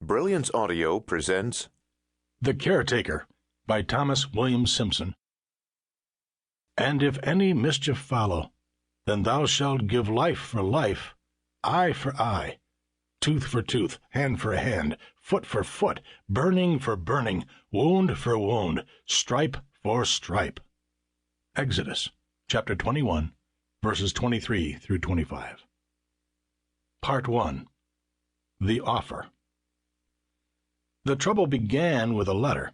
Brilliance Audio presents The Caretaker by Thomas William Simpson. And if any mischief follow, then thou shalt give life for life, eye for eye, tooth for tooth, hand for hand, foot for foot, burning for burning, wound for wound, stripe for stripe. Exodus, chapter 21, verses 23 through 25. Part 1. The Offer. The trouble began with a letter.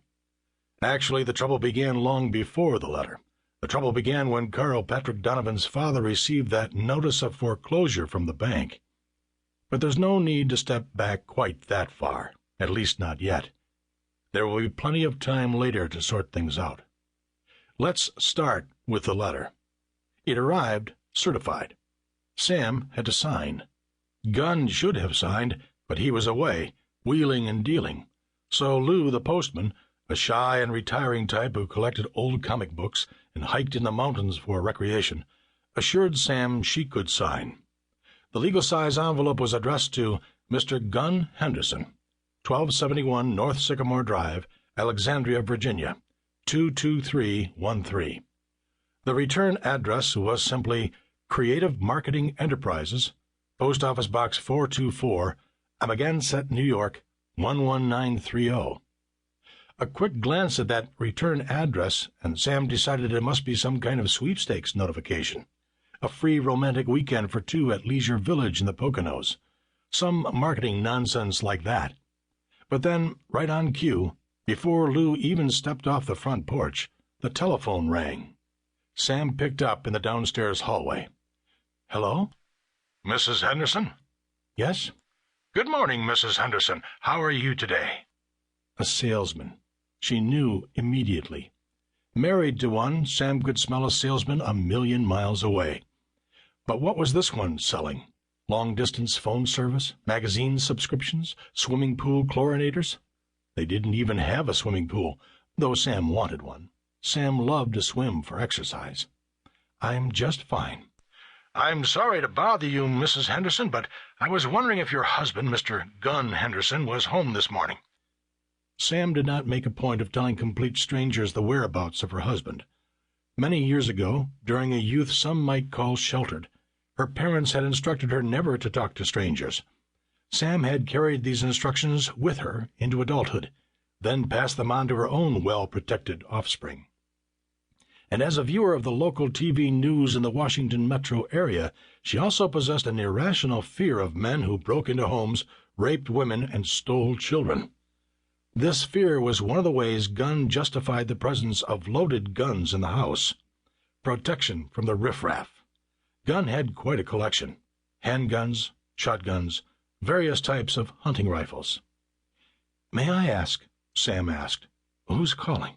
Actually, the trouble began long before the letter. The trouble began when Carl Patrick Donovan's father received that notice of foreclosure from the bank. But there's no need to step back quite that far, at least not yet. There will be plenty of time later to sort things out. Let's start with the letter. It arrived certified. Sam had to sign. Gunn should have signed, but he was away, wheeling and dealing. So Lou, the postman, a shy and retiring type who collected old comic books and hiked in the mountains for recreation, assured Sam she could sign. The legal-size envelope was addressed to Mr. Gunn Henderson, 1271 North Sycamore Drive, Alexandria, Virginia, 22313. The return address was simply Creative Marketing Enterprises, Post Office Box 424, Amagansett, New York, 11930. A quick glance at that return address, and Sam decided it must be some kind of sweepstakes notification. A free romantic weekend for two at Leisure Village in the Poconos. Some marketing nonsense like that. But then, right on cue, before Lou even stepped off the front porch, the telephone rang. Sam picked up in the downstairs hallway. "Hello? Mrs. Henderson?" "Yes?" "Good morning, Mrs. Henderson. How are you today?" A salesman. She knew immediately. Married to one, Sam could smell a salesman a million miles away. But what was this one selling? Long-distance phone service, magazine subscriptions, swimming pool chlorinators? They didn't even have a swimming pool, though Sam wanted one. Sam loved to swim for exercise. "I'm just fine." "I'm sorry to bother you, Mrs. Henderson, but I was wondering if your husband, Mr. Gunn Henderson, was home this morning." Sam did not make a point of telling complete strangers the whereabouts of her husband. Many years ago, during a youth some might call sheltered, her parents had instructed her never to talk to strangers. Sam had carried these instructions with her into adulthood, then passed them on to her own well-protected offspring. And as a viewer of the local TV news in the Washington metro area, she also possessed an irrational fear of men who broke into homes, raped women, and stole children. This fear was one of the ways Gunn justified the presence of loaded guns in the house. Protection from the riffraff. Gunn had quite a collection. Handguns, shotguns, various types of hunting rifles. "May I ask," Sam asked, "who's calling?"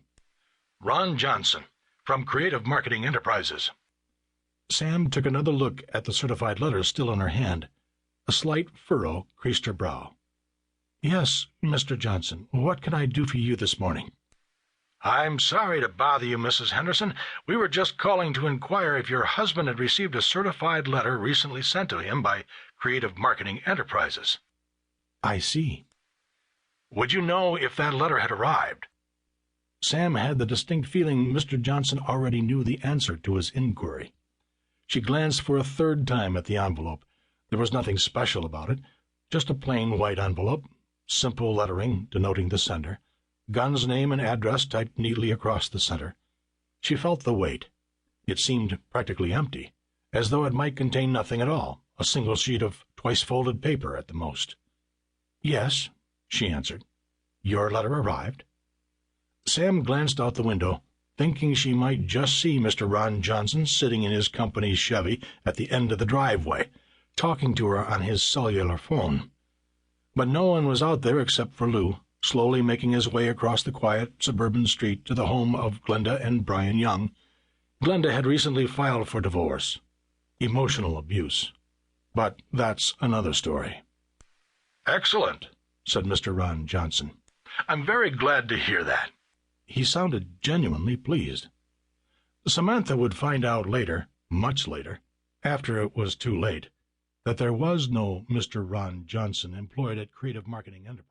"Ron Johnson, from Creative Marketing Enterprises." Sam took another look at the certified letter still in her hand. A slight furrow creased her brow. "Yes, Mr. Johnson, what can I do for you this morning?" "I'm sorry to bother you, Mrs. Henderson. We were just calling to inquire if your husband had received a certified letter recently sent to him by Creative Marketing Enterprises." "I see." "Would you know if that letter had arrived?" Sam had the distinct feeling Mr. Johnson already knew the answer to his inquiry. She glanced for a third time at the envelope. There was nothing special about it, just a plain white envelope, simple lettering denoting the sender, Gunn's name and address typed neatly across the center. She felt the weight. It seemed practically empty, as though it might contain nothing at all, a single sheet of twice-folded paper at the most. "Yes," she answered. "Your letter arrived." Sam glanced out the window, thinking she might just see Mr. Ron Johnson sitting in his company's Chevy at the end of the driveway, talking to her on his cellular phone. But no one was out there except for Lou, slowly making his way across the quiet suburban street to the home of Glenda and Brian Young. Glenda had recently filed for divorce. Emotional abuse. But that's another story. "Excellent," said Mr. Ron Johnson. "I'm very glad to hear that." He sounded genuinely pleased. Samantha would find out later, much later, after it was too late, that there was no Mr. Ron Johnson employed at Creative Marketing Enterprise.